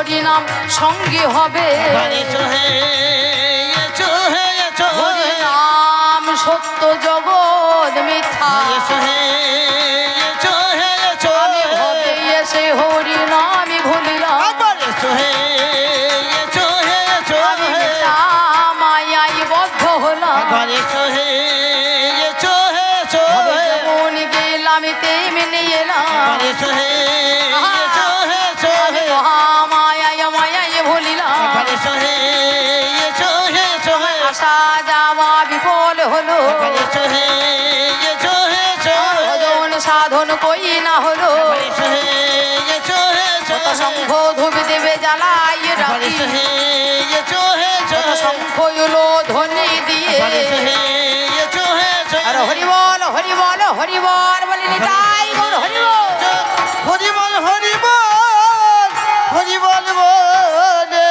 হরিনাম সঙ্গী হবে। হরিনাম সত্য জগৎ মিথ্যা, আমি হবে এসে হরিনামই ভুলিলাম। আমি মায়ায় বদ্ধ হলাম, যেমন গেলাম তেমনি এলাম। মায়ায় মায়ায় ভুলিলাম, আশা যাওয়া বিফল হলো। ভজন সাধন কই না হলো, শঙ্খ ধূপ দেবে জ্বালাই রাখি, শঙ্খ হলো ধ্বনি দিয়ে। আর হরি বল হরি বল হরি বল বলিনি তাই গৌর হরি বল, হরি বল হরি বল হরি বল বলে।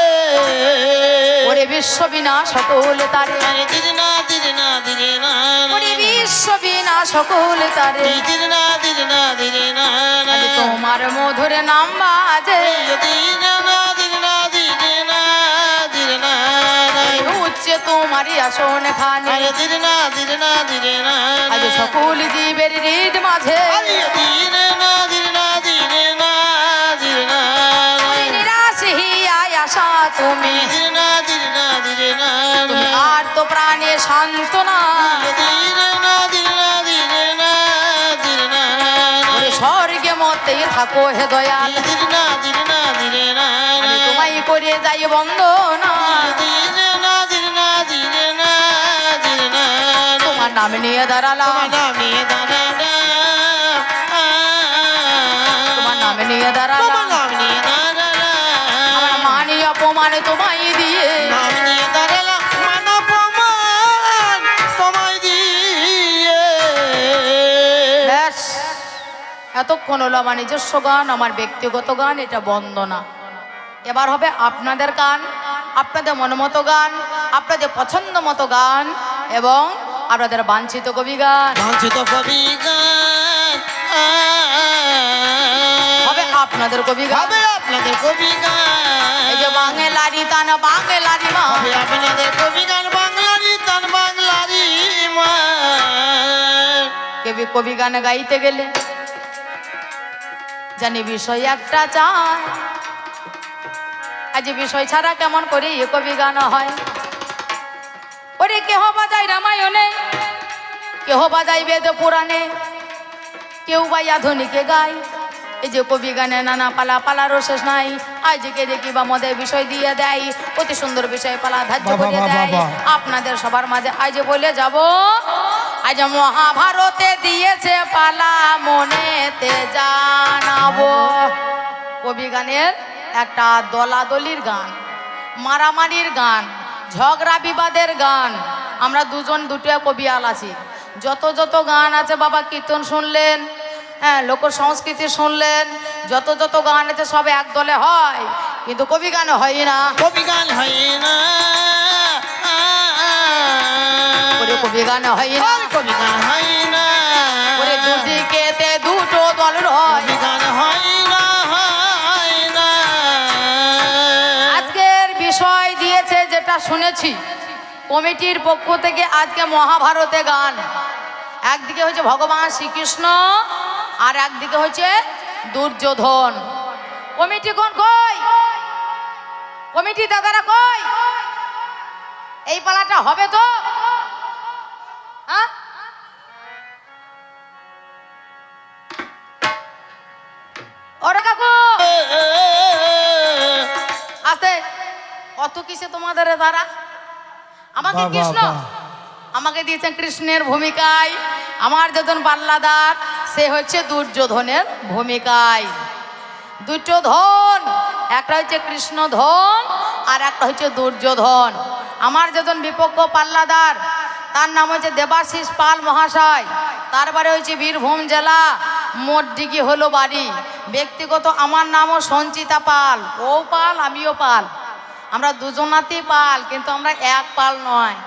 ওরে বিশ্ব বিনা সকল তারে, দিদি না দিদি না দিদি না, ওরে বিশ্ব বিনা সকল তারে। দিদি না দিদি না দিদি না, তোমার মধুর নাম বাজে, উচ্চে তোমারই আসন খানে। আজ সকল জীবের হৃদ মাঝে নিরাশ হিয়ায় আশা তুমি, আর তো প্রাণে সান্ত্বনা। স্বর্গে মতে থাকো হে দয়াল, আমি তোমায় করে যাই বন্দনা। তোমার নাম নিয়ে দাঁড়ালাম, তোমার নাম নিয়ে দাঁড়ালাম। আমার মানি অপমান তোমায় দিয়ে, ব্যাস এতক্ষণ হলো আমার নিজস্ব গান, আমার ব্যক্তিগত গান, এটা বন্দনা। এবার হবে আপনাদের গান, আপনাদের মনমতো গান, আপনাদের পছন্দ মতো গান এবং আপনাদের বাঞ্ছিত কবি গান। হবে আপনাদের কবি গান, আপনাদের কবি গান, এই যে বাংলারি তান বাংলারি মা, আপনাদের কবি গান, বাংলারি তান বাংলারি মা। কেবি কবি গান গাইতে গেলে জানি বিষয় একটা চায়, আজ বিষয় ছাড়া কেমন করে এ কবি গান হয়। ওরে কেহ বাজায় রামায়ণে, কেহ বাজায় বেদ পুরাণে, কেউ বা আধুনিকে গায়। এই যে কবি গানে নানা পালা, পালারও শেষ নাই। আজকে দেখি বা মদের বিষয় দিয়ে দেয়, অতি সুন্দর বিষয় পালা ধার্য করে দেয়। আপনাদের সবার মাঝে আজ বলে যাব, আজ মহাভারতে দিয়েছে পালা, মনেতে জানাবো। কবি গানের একটা দলাদলির গান, মারামারির গান, ঝগড়া বিবাদের গান। আমরা দুজন দুটো কবিয়াল আছি, যত যত গান আছে বাবা, কীর্তন শুনলেন, হ্যাঁ লোক সংস্কৃতি শুনলেন, যত যত গান আছে সব এক দলে হয়, কিন্তু কবি গান হয় না, কবি গান হয় না, কবি গান হয় না, কবি গান হয় না, দুদিকেতে দুটো দল হয়, কবি গান হয় না, হয় না। আজকের বিষয় দিয়েছে যেটা শুনেছি কমিটির পক্ষ থেকে, আজকে মহাভারতে গান। একদিকে হচ্ছে ভগবান শ্রীকৃষ্ণ আর একদিকে হচ্ছে দুর্যোধন। কমিটি কোন কই, কমিটি দাদারা কই, এই পালাটা হবে তো? হ্যাঁ ওরে কাকু আস্তে, কত কিসে তোমাদের দ্বারা আমাকে কৃষ্ণ, আমাকে দিয়েছেন কৃষ্ণের ভূমিকায়। আমার যখন পাল্লাদার সে হচ্ছে দুর্যোধনের ভূমিকায়। দুটো ধন, একটা হচ্ছে কৃষ্ণ ধন আর একটা হচ্ছে দুর্যোধন। আমার যখন বিপক্ষ পাল্লাদার তার নাম হচ্ছে দেবাশিস পাল মহাশয়, তারপরে হচ্ছে বীরভূম জেলা মোটডিগি হলো বাড়ি। ব্যক্তিগত আমার নামও সঞ্চিতা পাল, ও পাল আমিও পাল, আমরা দুজনাতেই পাল, কিন্তু আমরা এক পাল নয়।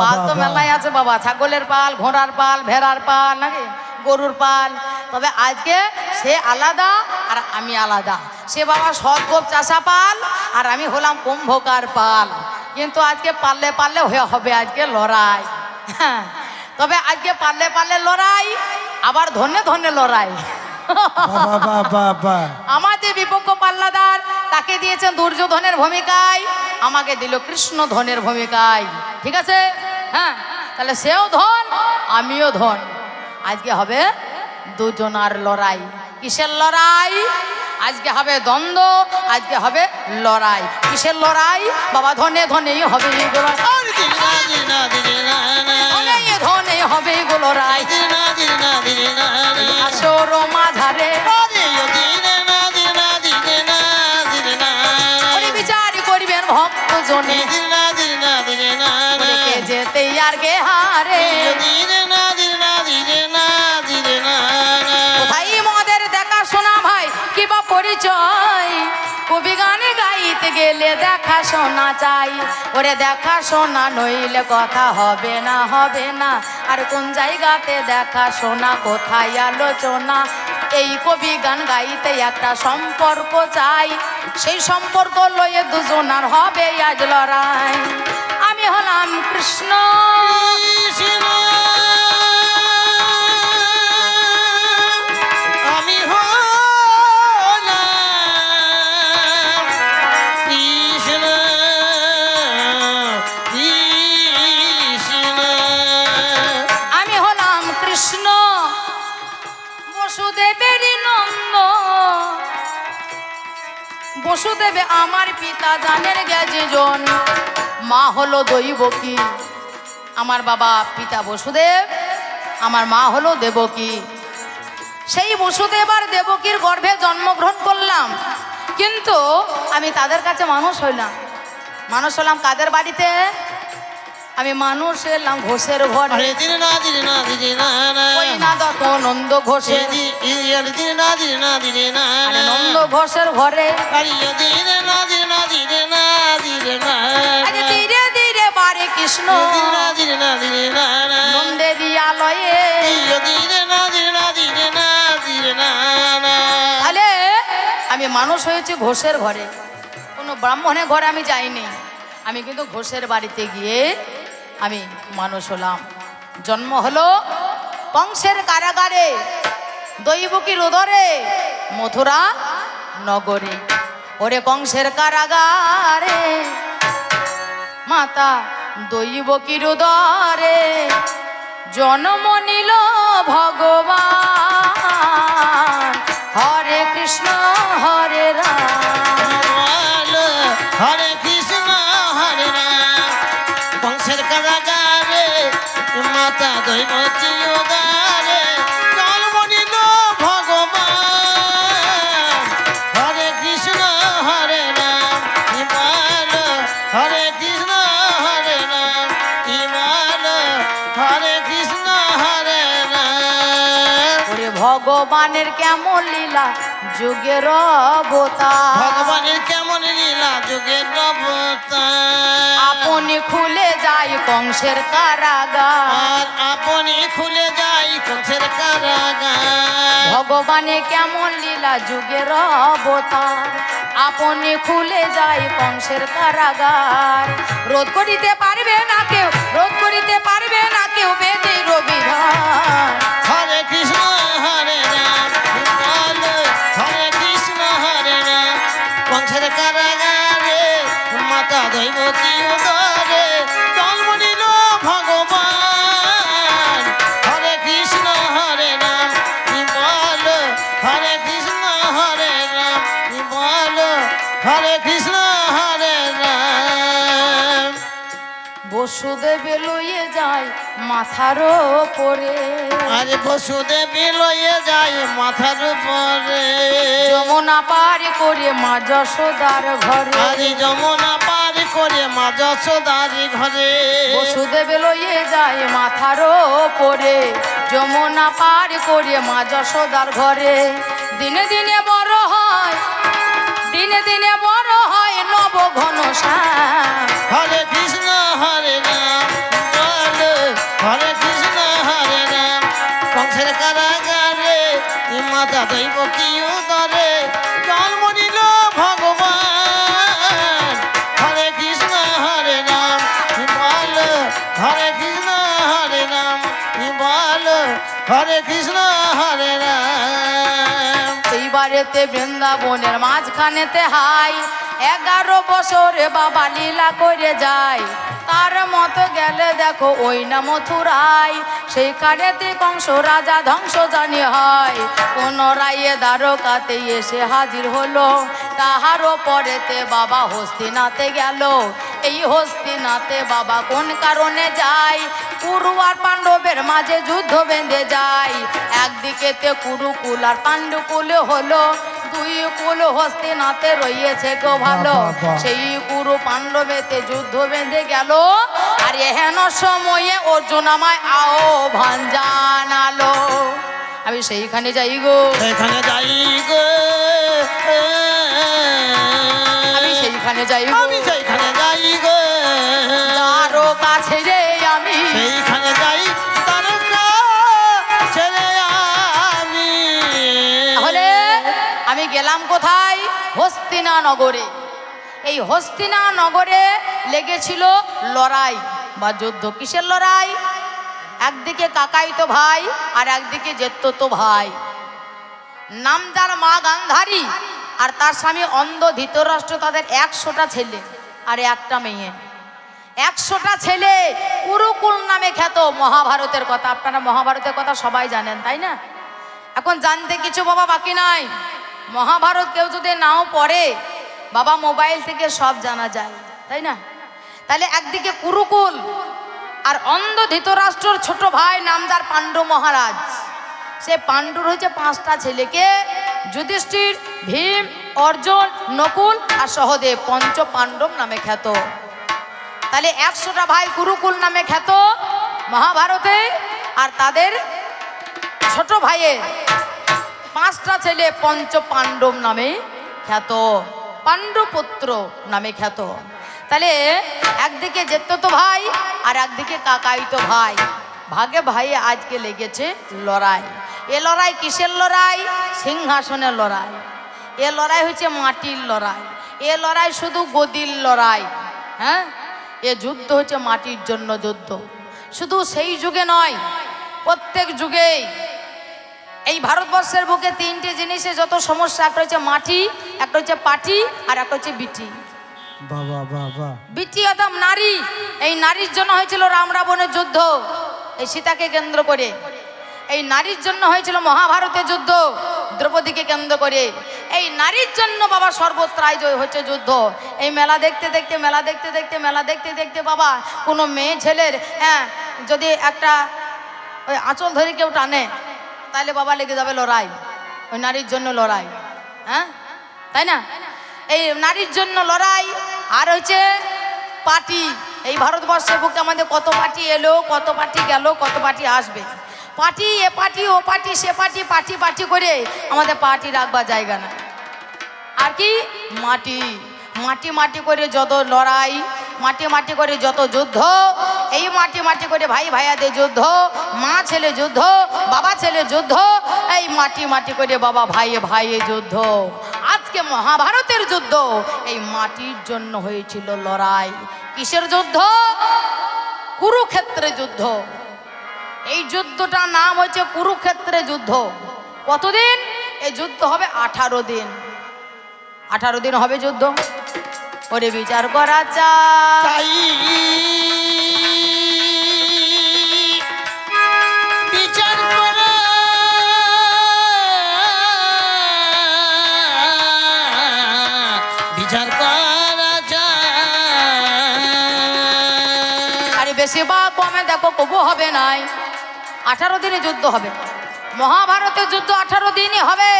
পাল তো মেলায় আছে বাবা, ছাগলের পাল, ঘোড়ার পাল, ভেড়ার পাল, নাকি গরুর পাল। তবে আজকে সে আলাদা আর আমি আলাদা। সে বাবা সদগোপ চাষা পাল আর আমি হলাম কুম্ভকার পাল। কিন্তু আজকে পারলে পারলে হয়ে হবে আজকে লড়াই। হ্যাঁ, তবে আজকে পারলে পারলে লড়াই, আবার ধন্যে ধন্যে লড়াই। বাবা বাবা আমার যে বিপক্ষ পাল্লাদার তাকে দিয়েছেন দুর্যোধনের ভূমিকায়, আমাকে দিল কৃষ্ণ ধনের ভূমিকায়। ঠিক আছে? হ্যাঁ, তাহলে সেও ধন আমিও ধন। আজকে হবে দুজনার লড়াই। কিসের লড়াই? আজকে হবে দ্বন্দ্ব, আজকে হবে লড়াই। কিসের লড়াই? বাবা ধনে ধনেই হবে এগুলো, ধনে হবে এগুলো লড়াই। আসর মাঝারে বিচার করবেন ভক্ত জনে, যেতে আর গে হারে। কোথায় মদের দেখা শোনা ভাই কিবা পরিচয়, কবি গানে গাইতে গেলে দেখা শোনা চাই। ওরে দেখা শোনা নইলে কথা হবে না, হবে না। আর কোন জায়গাতে দেখা শোনা, কোথায় আলোচনা? এই কবি গান গাইতে একটা সম্পর্ক চাই, সেই সম্পর্ক লয়ে দুজনার হবে আজ লড়াই। আমি হলাম কৃষ্ণ, আমি হলাম কৃষ্ণ কৃষ্ণ। আমি হলাম কৃষ্ণ বসুদেবেরই নন্দ। বসুদেবে আমার পিতা জানের গেছে জন, মা হলো দৈবকী। আমার বাবা পিতা বসুদেব, আমার মা হলো দেবকী। সেই বসুদেব আর দেবকীর গর্ভে জন্মগ্রহণ করলাম, কিন্তু আমি তাদের কাছে মানুষ হইলাম। মানুষ হলাম কাদের বাড়িতে? আমি মানুষ এলাম ঘোষের ঘরে। ওই না দত নন্দ ঘোষের, আরে নন্দ ঘোষের ঘরে। আরে ধীরে ধীরে বারে কৃষ্ণ নন্দেরই আলয়ে। তাহলে আমি মানুষ হয়েছি ঘোষের ঘরে, কোনো ব্রাহ্মণের ঘরে আমি যাইনি। আমি কিন্তু ঘোষের বাড়িতে গিয়ে আমি মানুষ হলাম। জন্ম হলো কংসের কারাগারে, দৈবকীর উদরে, মথুরা নগরে। ওরে কংসের কারাগারে মাতা দৈবকীর উদরে জন্ম নিল ভগবান। হরে কৃষ্ণ হরে রাম, হরে কৃষ্ণ হরে রাম। কংসের কারাগারে মাতা দৈবকী উদরে জন্ম নিল ভগবান। হরে কৃষ্ণ হরে রাম ইমাল, হরে কৃষ্ণ হরে রাম ইমাল, হরে কৃষ্ণ হরে রাম। ওরে ভগবানের কেমন লীলা যুগের অবতার, ভগবানের কেমন লীলা যুগের অবতার। আপনি খুলে যায় কংসের কারাগার, আর আপনি খুলে যাই কংসের কারাগার। ভগবানে কেমন লীলা যুগের অবতার, আপনি খুলে যায় কংসের কারাগার। রোধ করিতে পারবে না কেউ, রোধ করিতে পারবে না কেউ বেদের অভিধান। হরে কৃষ্ণ হরে রাম বল, হরে কৃষ্ণ হরে রাম। কংসের কারাগারে মাতা দৈবকী উদরে জন্ম নিল ভগবান। হরে কৃষ্ণ হরে রাম বল, হরে কৃষ্ণ হরে রাম বল, হরে কৃষ্ণ হরে রাম। বসুদেব লইয়ে যায় মাথার ওপরে, আরে বসুদেব লইয়ে যায় মাথার উপরে। যমুনা পার করে মা যশোদার ঘরে, আরে যমুনা পার করে মা যশোদার ঘরে। বসুদেব লইয়ে যায় মাথার ওপরে, যমুনা পার করে মা যশোদার ঘরে। দিনে দিনে বড় হয়, দিনে দিনে বড় হয় নব ঘন শ্যাম। হরে কৃষ্ণ হরে রাম বল, হরে কৃষ্ণ হরে রাম। কংসের কারাগারে মাতা দৈবকী উদরে জন্ম নিল হরে কৃষ্ণ হরে রাম। এইবারেতে বৃন্দাবনের মাঝখানেতে হাই 11 বছরে বাবা লীলা করে যায়। তার মতো গেলে দেখো ওই না মথুরায়, সেইখানেতে কংস রাজা ধ্বংস জানি হয়। পুনরায় দ্বারকাতে এসে হাজির হলো, তাহারও পরেতে বাবা হস্তিনাতে গেল। এই হস্তিনাতে বাবা কোন কারণে যায়? কুরু আর পাণ্ডবের মাঝে যুদ্ধ বেঁধে যায়। একদিকেতে কুরুকুল আর পাণ্ডুকুল হলো, দুই কুল হস্তিনাতে রয়েছে গো ভালো। সেই কুরু পাণ্ডবেতে যুদ্ধ বেঁধে গেল, আর এহেন সময়ে অর্জুন আমায় আহ্বান জানালো। আমি সেইখানে যাই গো, সেখানে যাই গো, আমি সেইখানে যাই গো, আমি সেইখানে যাই গো, তারও কাছে রে আমি সেইখানে যাই তারকা ছেড়ে আমি। তাহলে আমি গেলাম কোথায়? হস্তিনা নগরে। এই হস্তিনা নগরে লেগেছিল লড়াই বা যুদ্ধ। কিসের লড়াই? একদিকে কাকাইতো ভাই আর একদিকে জেঠতো ভাই। নাম যার মা গান্ধারী আর তার স্বামী অন্ধ ধৃতরাষ্ট্র, তাদের 100টা ছেলে আর একটা মেয়ে। 100টা ছেলে কুরুকুল নামে খ্যাত। মহাভারতের কথা, আপনারা মহাভারতের কথা সবাই জানেন তাই না? এখন জানতে কিছু বাবা বাকি নাই। মহাভারত কেউ যদি নাও পড়ে বাবা, মোবাইল থেকে সব জানা যায় তাই না? তাহলে একদিকে কুরুকুল আর অন্ধ ধৃতরাষ্ট্রর ছোট ভাই নামদার পাণ্ডু মহারাজ। সে পাণ্ডুর হয়েছে 5টা ছেলেকে, যুধিষ্ঠির, ভীম, অর্জুন, নকুল আর সহদেব, পঞ্চ পাণ্ডব নামে খ্যাত। তাহলে 100টা ভাই কুরুকুল নামে খ্যাত মহাভারতে, আর তাদের ছোট ভাইয়ের 5টা ছেলে পঞ্চ পাণ্ডব নামে খ্যাত, পাণ্ডুপুত্র নামে খ্যাত। তাহলে একদিকে জেঠতো ভাই আর একদিকে কাকাইতো ভাই, ভাগে ভাইয়ে আজকে লেগেছে লড়াই। এ লড়াই কিসের লড়াই? সিংহাসনের লড়াই। এ লড়াই হচ্ছে মাটির লড়াই। এ লড়াই শুধু গদির লড়াই। হ্যাঁ, এ যুদ্ধ হচ্ছে মাটির জন্য যুদ্ধ। শুধু সেই যুগে নয়, প্রত্যেক যুগেই এই ভারতবর্ষের বুকে 3টে জিনিসে যত সমস্যা, একটা হচ্ছে মাটি, একটা হচ্ছে পাটি, আর একটা হচ্ছে বিটি। বাবা বাবা, বিটি অর্থাৎ নারী। এই নারীর জন্য হয়েছিল রাম রাবণের যুদ্ধ, এই সীতাকে কেন্দ্র করে। এই নারীর জন্য হয়েছিল মহাভারতের যুদ্ধ, দ্রৌপদীকে কেন্দ্র করে। এই নারীর জন্য বাবা সর্বত্রাই জয় হচ্ছে যুদ্ধ। এই মেলা দেখতে দেখতে মেলা দেখতে দেখতে বাবা, কোনো মেয়ে ছেলের যদি একটা ওই আঁচল ধরে কেউ টানে, তাহলে বাবা লেগে যাবে লড়াই, ওই নারীর জন্য লড়াই। হ্যাঁ, তাই না? এই নারীর জন্য লড়াই। আর হচ্ছে পার্টি। এই ভারতবর্ষের বুকে আমাদের কত পার্টি এলো, কত পার্টি গেল, কত পার্টি আসবে। পার্টি, এ পার্টি, ও পার্টি, সে পার্টি, পার্টি পার্টি করে আমাদের পার্টি রাখবার জায়গা না। আর কি মাটি, মাটি মাটি করে যত লড়াই, মাটি মাটি করে যত যুদ্ধ, এই মাটি মাটি করে ভাই ভাইয়াদের যুদ্ধ, মা ছেলে যুদ্ধ, বাবা ছেলে যুদ্ধ, এই মাটি মাটি করে বাবা ভাইয়ে ভাইয়ে যুদ্ধ। আজকে মহাভারতের যুদ্ধ এই মাটির জন্য হয়েছিল লড়াই। কিসের যুদ্ধ? কুরুক্ষেত্রের যুদ্ধ। এই যুদ্ধটার নাম হচ্ছে কুরুক্ষেত্রের যুদ্ধ। কতদিন? এই যুদ্ধ হবে 18 দিন। 18 দিন হবে যুদ্ধ। ওরে বিচার করা চাই, বিচার করা, বিচার করা চাই। আরে বেশি বা কমে দেখো কবু হবে নাই। 18 দিনে যুদ্ধ হবে। মহাভারতের যুদ্ধ 18 দিনই হবে,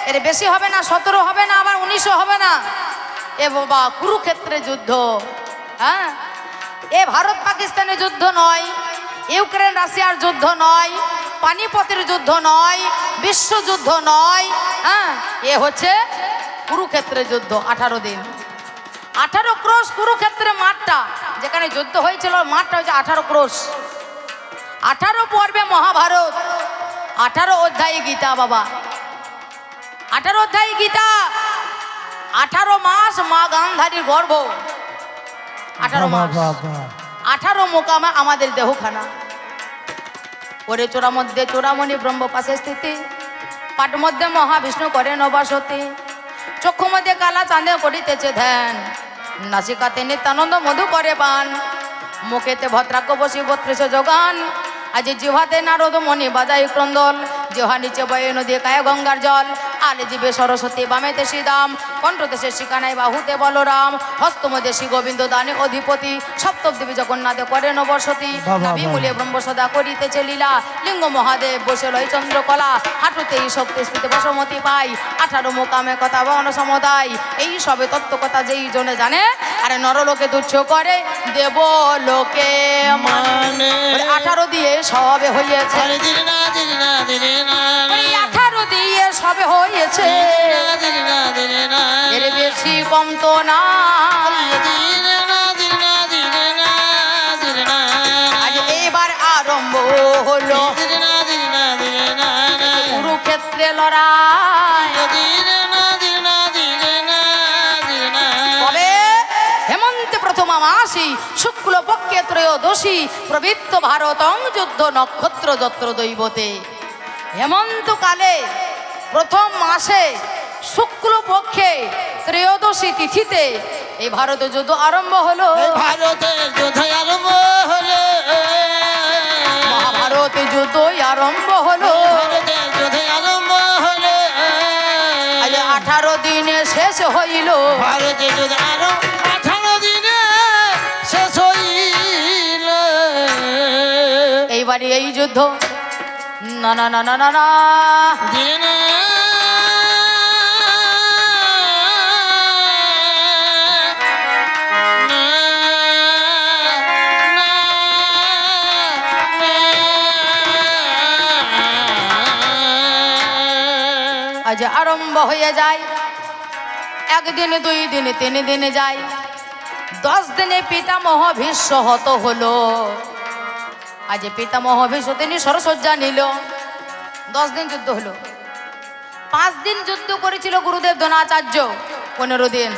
এর বেশি হবে না, 17 হবে না, আবার 19ও হবে না। এ বাবা কুরুক্ষেত্রের যুদ্ধ। হ্যাঁ, এ ভারত পাকিস্তানের যুদ্ধ নয়, ইউক্রেন রাশিয়ার যুদ্ধ নয়, পানিপথের যুদ্ধ নয়, বিশ্বযুদ্ধ নয়। হ্যাঁ, এ হচ্ছে কুরুক্ষেত্রের যুদ্ধ। 18 দিন, 18 ক্রোশ কুরুক্ষেত্রের মাঠটা, যেখানে যুদ্ধ হয়েছিল মাঠটা হচ্ছে 18 ক্রোশ। 18 পর্বে মহাভারত, 18 অধ্যায় গীতা বাবা, 18 অধ্যায় গীতা। 18 মাস মা গান্ধারীর গর্ভ, 18 মাস, 18 মোকামে আমাদের দেহখানা। ওরে চূড়া মধ্যে চূড়ামণি ব্রহ্ম পাশে স্থিতি, পাট মধ্যে মহাবিষ্ণু করে নবাসতী, চক্ষু মধ্যে কালা চাঁদে করিতেছে ধ্যান, নাসিকাতে নিত্যানন্দ মধু করে পান, মুখেতে ভদ্রাক্ষ বসি 32 যোগান, আজ জিহাতে নারদ মণি বাজাই ক্রন্দল, জিহা নিচে বয়ে নদী কায় গঙ্গার জল, আলে জীবে সরস্বতী বামেতে শ্রীদাম, কণ্ঠদেশে শিকানাই বাহুতে বলরাম, হস্তমধ্যে শ্রী গোবিন্দ দানে অধিপতি, সপ্তম দেবী জগন্নাথে করে নবসতী, নাভি মূলে ব্রহ্ম সদা করিতেছে লীলা, লিঙ্গ মহাদেব বসে লয় চন্দ্রকলা, হাঁটুতেই শক্তি স্মৃতি বসমতি পাই, 18 মোকামে কথা বন সমুদায়, এই সবে তত্ত্বকথা যেই জনে জানে, আরে নরলোকে তুচ্ছ করে দেবলোকে মানে। 18 দিয়ে সবে হইয়াছে, 18 দিয়ে সবে হয়েছে, এর বেশি কম তো না। আজ এবার আরম্ভ হলো কুরুক্ষেত্রে লড়াই, তবে হেমন্তে প্রথম মাসি শুক্ল পক্ষে ত্রয়োদশী, প্রবৃত্ত ভারতং যুদ্ধ নক্ষত্র যত্র দৈবতে। হেমন্তকালে প্রথম মাসে শুক্ল পক্ষে ত্রয়োদশী তিথিতে এই ভারত যুদ্ধ আরম্ভ হলো, ভারতের যুদ্ধ আরম্ভ হলো, মহাভারত যুদ্ধ আরম্ভ হলো, ভারতের যুদ্ধ আরম্ভ হলো, আজ 18 দিনে শেষ হইল, ভারতের যুদ্ধ আরো 18 দিনে শেষ হইল। এইবারে এই যুদ্ধ না না না না না না দিনে আজ আরম্ভ হয়ে যায়, 1 দিন 2 দিন 3 দিনে যায়, 10 দিনে পিতামহ ভীষ্ম হত হলো, আজ পিতামহ ভীষ্ম তিনি সরসজ্জা নিল, 10 দিন যুদ্ধ হলো। 5 দিন যুদ্ধ করেছিল গুরুদেব দ্রোণাচার্য, 15 দিন,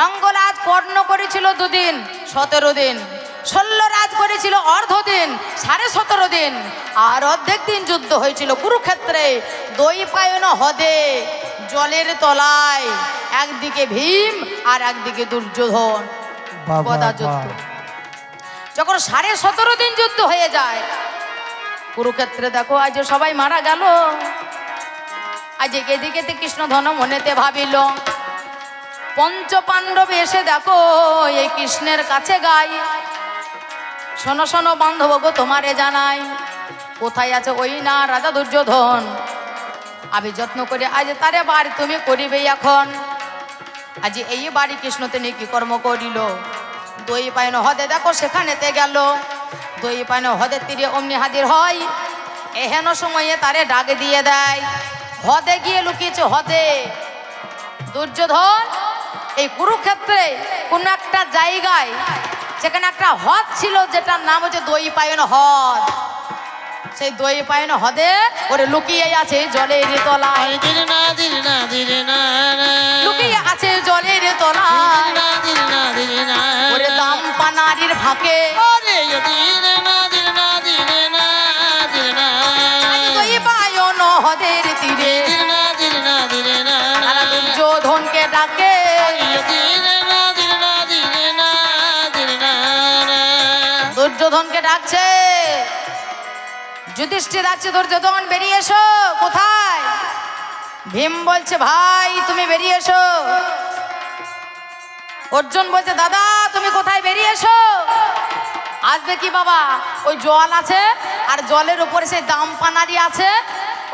অঙ্গরাজ কর্ণ করেছিল 2 দিন, 17 দিন, শল্যরাজ করেছিল অর্ধ দিন, 17.5 দিন, আর অর্ধেক দিন যুদ্ধ হয়েছিল কুরুক্ষেত্রে দ্বৈপায়ন হ্রদে জলের তলায়, একদিকে ভীম আর একদিকে দুর্যোধন, গদা যুদ্ধ। যখন 17.5 দিন যুদ্ধ হয়ে যায় কুরুক্ষেত্রে, দেখো আজ সবাই মারা গেল, আজ এদিকে কৃষ্ণ ধন মনেতে ভাবিল, পঞ্চ পাণ্ডব এসে দেখো এই কৃষ্ণের কাছে গাই, শোনো শোনো বান্ধব গো তোমারে জানাই, কোথায় আছে ওই না রাজা দুর্যোধন, আমি যত্ন করে আজ তারে বাড়ি তুমি করিবে এখন, আজ এই বাড়ি কৃষ্ণ তিনি কি কর্ম করিল, দ্বৈপায়ন হ্রদে দেখো সেখানেতে গেল, দ্বৈপায়ন হ্রদের তীরে অমনি হাজির হয়, এহেন সময়ে তারে ডাক দিয়ে দেয়, হ্রদে গিয়ে লুকিয়েছে হ্রদে দুর্যোধন। এই কুরুক্ষেত্রে কোন একটা জায়গায় সেখানে একটা হ্রদ ছিল, যেটার নাম হচ্ছে দ্বৈপায়ন হ্রদ, সেই দ্বৈপায়ন হ্রদে ওরে লুকিয়ে আছে জলের তলায়, লুকিয়ে আছে জলের তলায়, ওরে দাম্পা নারীর ফাঁকে, দ্বৈপায়ন হ্রদের তীরে তারা দুর্যোধনকে ডাকে, দুর্যোধনকে ডাকছে, যুধিষ্ঠির আছে, দুর্যোধন বেরিয়ে এসো, কোথায়? ভীম বলছে ভাই তুমি বেরিয়ে এসো, অর্জুন বলছে দাদা তুমি কোথায়, বেরিয়ে এসো। আসবে কি বাবা, ওই জল আছে আর জলের উপরে সেই দামপানারি আছে,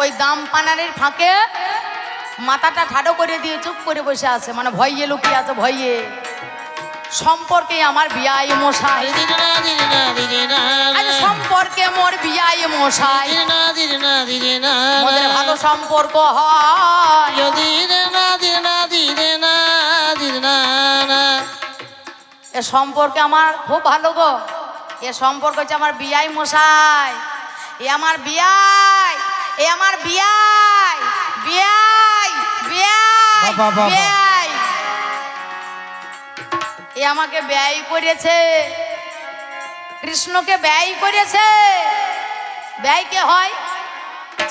ওই দামপানারির ফাঁকে মাথাটা ঠাডো করে দিয়ে চুপ করে বসে আছে, মানে ভয়ে লুকিয়ে আছে, ভয়ে। সম্পর্কে আমার বিয়াই মশাই, সম্পর্কে মোর বিয়াই মশাই, মোদের ভালো সম্পর্ক হয়, এ সম্পর্কে আমার খুব ভালো গো, এ সম্পর্ক হচ্ছে আমার বিয়াই মশাই, এ আমার বিয়াই, এ আমার বিয়াই, বিয়াই বিয়াই বিয়াই, এ আমাকে ব্যয় করেছে, কৃষ্ণকে ব্যয় করেছে, ব্যয় কে হয়?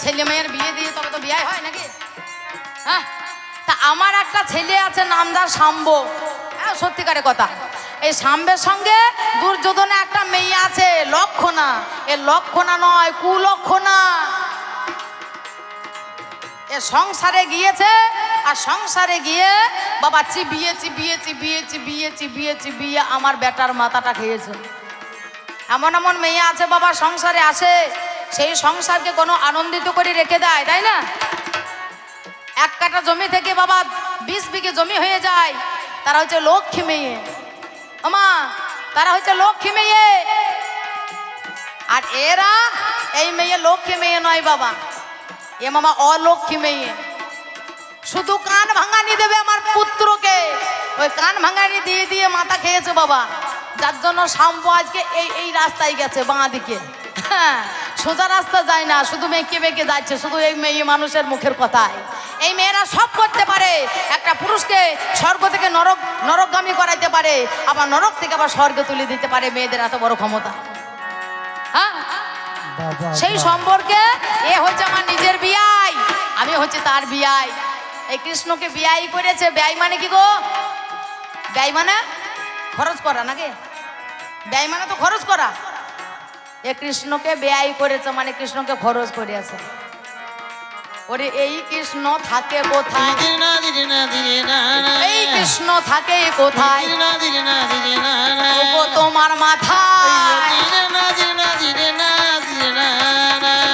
ছেলে মেয়ের বিয়ে দিয়ে তবে তো বিয়ে হয় নাকি? হ্যাঁ, তা আমার একটা ছেলে আছে নামদার শাম্ব। হ্যাঁ, সত্যিকারের কথা। এই শাম্বের সঙ্গে দুর্যোধনে একটা মেয়ে আছে লক্ষণা। এ লক্ষণা নয়, কুলক্ষণা। এ সংসারে গিয়েছে, আর সংসারে গিয়ে বাবা চিবিয়ে চিবিয়ে চিবিয়ে চিবিয়ে চিবিয়ে চিবিয়ে আমার বেটার মাথাটা খেয়েছে। এমন এমন মেয়ে আছে বাবা সংসারে আসে, সেই সংসারকে কোনো আনন্দিত করে রেখে দেয়, তাই না? এক কাঠা জমি থেকে বাবা 20 বিঘে জমি হয়ে যায়। তারা হচ্ছে লক্ষ্মী মেয়ে। আমা, তারা হচ্ছে লক্ষ্মী মেয়ে। আর এরা এই মেয়ে লক্ষ্মী মেয়ে নয় বাবা, এ মামা অলক্ষ্মী মেয়ে। শুধু কান ভাঙানি দেবে আমার পুত্রকে, ওই কান ভাঙানি দিয়ে দিয়ে মাথা খেয়েছে বাবা। যার জন্য শাম্পু আজকে এই এই রাস্তায় গেছে, বাঁ দিকে। হ্যাঁ, সোজা রাস্তা যায় না, শুধু মেয়েকে বেঁকে যাচ্ছে, শুধু এই মেয়ে মানুষের মুখের কথায়। এই মেয়েরা সব করতে পারে। একটা পুরুষকে স্বর্গ থেকে নরকগামী করাইতে পারে, আবার নরক থেকে আবার স্বর্গে তুলে দিতে পারে। মেয়েদের এত বড় ক্ষমতা। হ্যাঁ, সেই সম্পর্কে এ হচ্ছে আমার নিজের বিয়াই, আমি হচ্ছে তার বিয়াই। এই কৃষ্ণকে বিয়াই করেছে। ব্যয় মানে কি গো? ব্যয় মানে খরচ করা নাকি? ব্যয় মানে তো খরচ করা। এ কৃষ্ণকে ব্যয় করেছে মানে কৃষ্ণকে খরচ করেছে। ওরে এই কৃষ্ণ থাকে কোথায়? এই কৃষ্ণ থাকে কোথায়? তোমার মাথায়।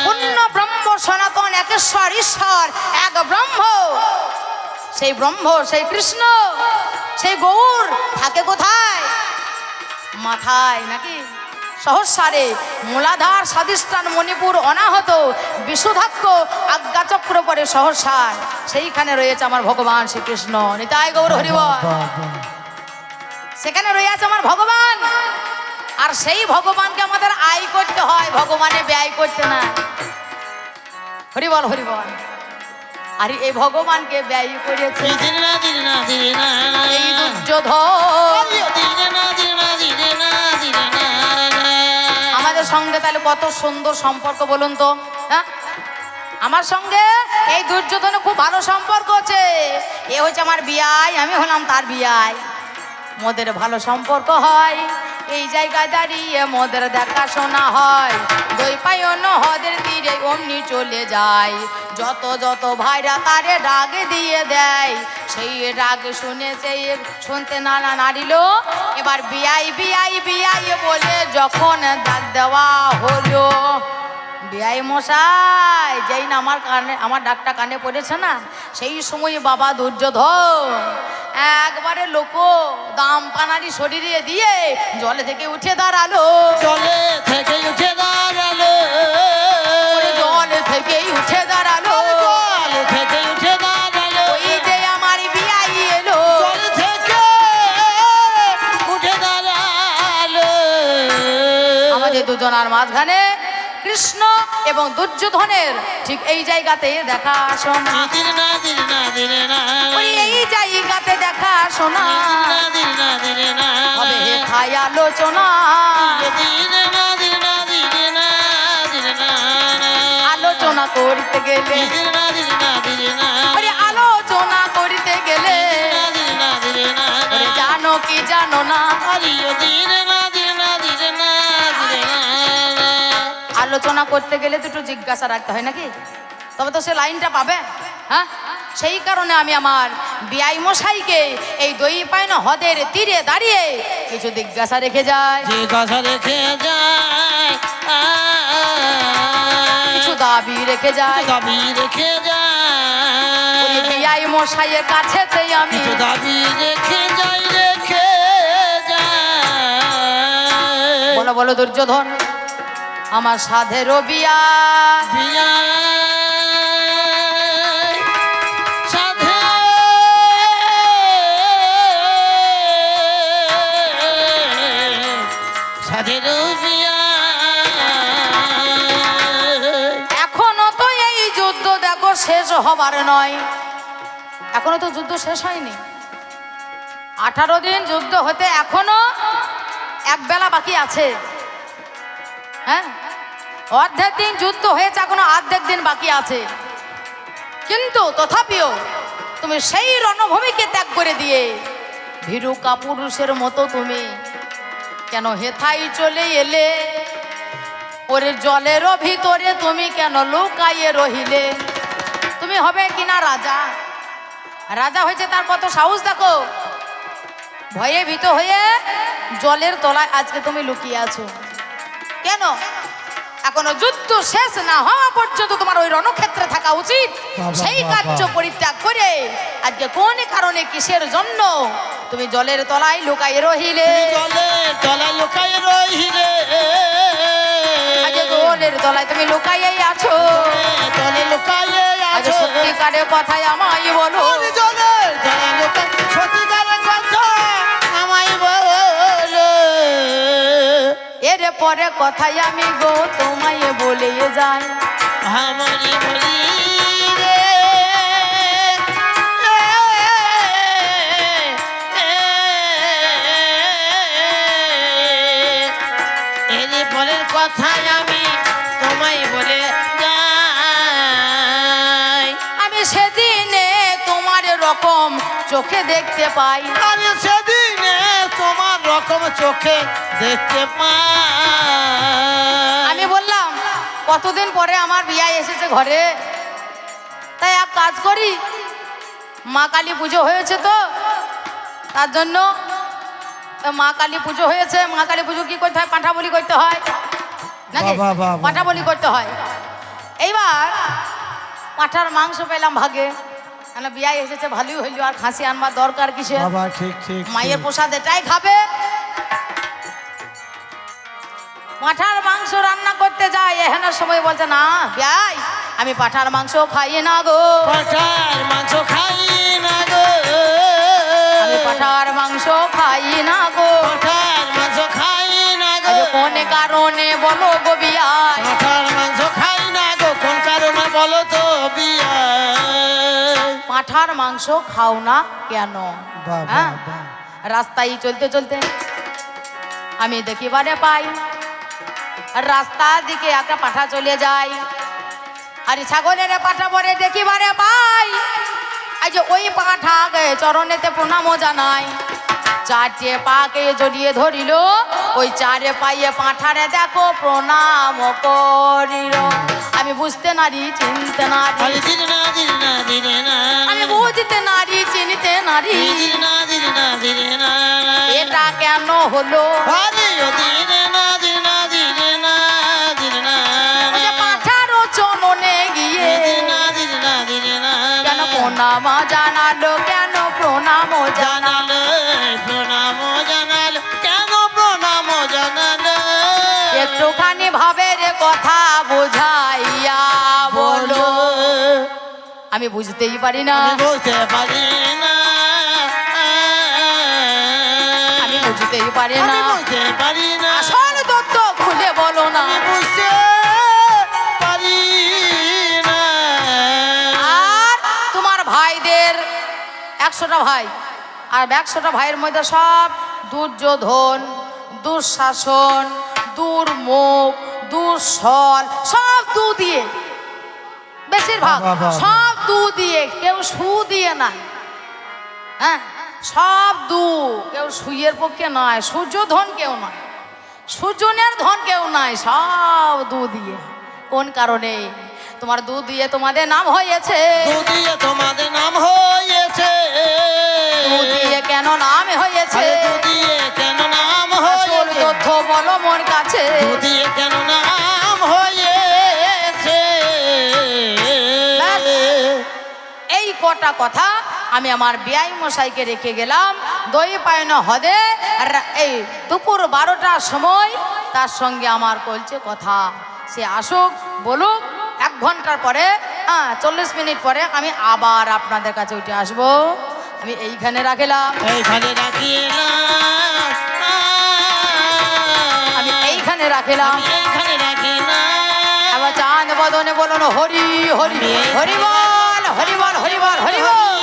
পূর্ণ ব্রহ্ম সনাতন একেশ্বর ঈশ্বর এক ব্রহ্ম। সেই ব্রহ্ম, সেই কৃষ্ণ, সেই গৌর থাকে কোথায়? মাথায় নাকি? সহস্রারে মূলাধার স্বাধিষ্ঠান মণিপুর অনাহত বিশুধাক্ষ আজ্ঞাচক্র পরে সহস্রার, সেইখানে রয়েছে আমার ভগবান শ্রীকৃষ্ণ। নিতাই গৌর হরিবল। সেখানে রয়েছে আমার ভগবান। আর সেই ভগবানকে আমাদের আয় করতে হয়, ভগবানে ব্যয় করতে না। হরিবল হরিবল। আর এই ভগবানকে ব্যয় করেছে এই দুর্যোধন। আমাদের সঙ্গে তাহলে কত সুন্দর সম্পর্ক বলুন তো। হ্যাঁ, আমার সঙ্গে এই দুর্যোধনের খুব ভালো সম্পর্ক আছে। এ হচ্ছে আমার বিয়াই, আমি হলাম তার বিয়াই। মোদের ভালো সম্পর্ক হয়। এই জায়গায় দাঁড়িয়ে মোদের দেখাশোনা হয়। দৈপায়ন হ্রদের তীরে অমনি চলে যায়। যত যত ভাইরা তারে ডাক দিয়ে দেয়, সেই ডাক শুনে সেই শুনতে নানা নারিল। এবার বিয়াই বিয়াই বিয়াই বলে যখন ডাক দেওয়া হলো, বিয়াই মশাই যেই না আমার ডাকটা কানে পড়েছে না, সেই সময় বাবা দুর্যোধন একবারে লোক দাম পানারি শরীরে দিয়ে জলে থেকে উঠে দাঁড়ালো। জলে থেকে উঠে দাঁড়ালো। জল থেকেই উঠে দাঁড়ালো। জল থেকে উঠে দাঁড়ালো। ওই যে আমার বিয়াই এলো। জল থেকে উঠে দাঁড়ালো। আমাদের দুজনার মাঝখানে কৃষ্ণ এবং দুর্যোধনের ঠিক এই জায়গাতে দেখা শোনা। এই জায়গাতে দেখা শোনা হবে হেথায় আলোচনা। আলোচনা করতে গেলে, আলোচনা করতে গেলে জানো কি জানো না, আলোচনা করতে গেলে দুটো জিজ্ঞাসা রাখতে হয় নাকি? তবে তো সে লাইনটা পাবে। হ্যাঁ, সেই কারণে আমি আমার বিয়াই মশাইকে এই দৈপায়ন হ্রদের তীরে দাঁড়িয়ে কিছু জিজ্ঞাসা রেখে যায়, কিছু দাবি রেখে যায়। ওই বিয়াই মশাইয়ের কাছে আমি দাবি রেখে যাই। বলো বলো দুর্যোধন, আমার সাধেরও বিয়া এখনো তো এই যুদ্ধ দেখো শেষ হবার নয়। এখনো তো যুদ্ধ শেষ হয়নি। 18 দিন যুদ্ধ হতে এখনো এক বেলা বাকি আছে। হ্যাঁ, অর্ধেক দিন যুদ্ধ হয়েছে, এখনো অর্ধেক দিন বাকি আছে, কিন্তু তথাপিও তুমি সেই রণভূমিকে ত্যাগ করে দিয়ে ভীরু কাপুরুষের মতো তুমি কেন হেথাই চলে এলে? ওরে জলেরও ভিতরে তুমি কেন লুকাইয়ে রহিলে? তুমি হবে কিনা রাজা? রাজা হয়েছে তার কত সাহস দেখো, ভয়ে ভীত হয়ে জলের তলায় আজকে তুমি লুকিয়ে আছো কেন? এখনো যুদ্ধ শেষ না হওয়া পর্যন্ত তোমার ওই রণক্ষেত্রে থাকা উচিত। সেই কার্য পরিত্যাগ করে আজকে কোন কারণে কিসের জন্য তুমি জলের তলায় লুকাইয়ে রহিলে? জলের তলায় লুকাই রহিলে, আজকে জলের তলায় তুমি লুকাইয়েই আছো, তলে লুকাইয়ে আজকে আছো। সত্যিকারের কথাই আমায় বলো। জলের তলায় লুকাই সত্যিকারের কথা আমায় বলো। এর পরে কথাই আমি গো তোমায় বলে যাই। আমারই বলি রে, এর পরের কথাই আমি তোমায় বলে যাই। আমি সেদিনে তোমার রকম চোখে দেখতে পাই, আমি সেদিনে তোমার রকম চোখে দেখতে পাই। আমি বললাম কতদিন পরে আমার বিয়ে এসেছে ঘরে, তাই এক কাজ করি, মা কালী পুজো হয়েছে তো তার জন্য, মা কালী পুজো হয়েছে, মা কালী পুজো কি করতে হয়? পাঁঠা বলি করতে হয় নাকি? বাহ, বাহ, বাহ, বাহ। পাঁঠা বলি করতে হয়। এইবার পাঁঠার মাংস পেলাম ভাগে, কেন বিয়ে এসেছে ভালোই হইল, আর খাসি আনবার দরকার কিসে? বাবা ঠিক ঠিক মায়ের প্রসাদ এটাই খাবে। পাঁঠার মাংস রান্না করতে যায়, এখানে সময় বলছে না বিয়াই আমি পাঁঠার মাংস খাই না গো, পাঠার মাংস খাই না গো, আমি পাঁঠার মাংস খাই না গো। পাঠার মাংস খাই না গো, আজ কোন কারণে বলো গো বিয়াই? পাঠার মাংস খাই না গো, কোন কারণে বলো তো বিয়াই? পাঁঠার মাংস খাও না কেন? হ্যাঁ? রাস্তায় চলতে চলতে আমি দেখিবারে পাই, রাস্তার দিকে একটা পাঠা চলে যায়, আর ছাগলের পাঠা পরে দেখিবারে পাই, আজ ওই পাঠাকে চরণেতে প্রণাম জানাই, চারটে পাকে জড়িয়ে ধরিল, ওই চারে পাইয়ে পাঠারে দেখো প্রণাম করিল। আমি বুঝতে নারি চিনতে নারি, আরে দিন না দিন না দিন না, আমি বুঝতে নারি চিনতে নারি, দিন না দিন না দিন না, এটা কেন হলো? আরে ও দিন না দিন না দিন না দিন না, ওই যে পাঠারও চরণে গিয়ে দিন না দিন না দিন না, কেন প্রণাম জানালো? কেন প্রণাম জানালো? জানালো প্রণাম জানালো, কেন প্রণাম জানালো? একটুখানি ভাবের কথা বোঝাইয়া বলো, আমি বুঝতেই পারি না, আমি বুঝতে পারি না, আমি বুঝতেই পারি না, আমি বুঝতে পারি না, আসল তত্ত্ব খুলে বলো না। আমি বুঝতে পারি না। আর তোমার ভাইদের 100টা ভাই, আর 100টা ভাইয়ের মধ্যে সব দুর্যোধন, দুঃশাসন, দুর্মুখ, দুঃসল, সব দু দিয়ে, বেশিরভাগ বাহ, বাহ, বাহ। সব দু দিয়ে, কেউ সু দিয়ে না, হ্যাঁ সব দু, কেউ সুইয়ের পক্ষে নয়, সূর্যধন কেউ নয়, সূর্যনের ধন কেউ নাই, সব দু দিয়ে। কোন কারণে? তোমার দু দিয়ে তোমাদের নাম হয়েছে, দুদিয়ে তোমাদের নাম হয়েছে, দু দিয়ে কেন নাম হয়েছে? আরে দুদিয়ে কেন নাম আসল হয়েছে? তথ্য বলো মোর কাছে। দুদিয়ে কেন নাম হয়েছে? ব্যাস, এই কটা কথা আমি আমার বিয়াই মশাইকে রেখে গেলাম দই পায়না হদে, আর এই দুপুর 12টার সময় তার সঙ্গে আমার কলছে কথা, সে আসুক বলুক, 1 ঘন্টার পরে 40 মিনিট পরে আমি আবার আপনাদের কাছে উঠে আসবো। আমি এইখানে রাখলাম, এইখানে রাখিয়ে না, আমি এইখানে রাখলাম। আমি এইখানে রাখি না, আবার চাঁদ বদনে বলুন হরি হরি, হরি বল হরি বল হরি বল হরি বল।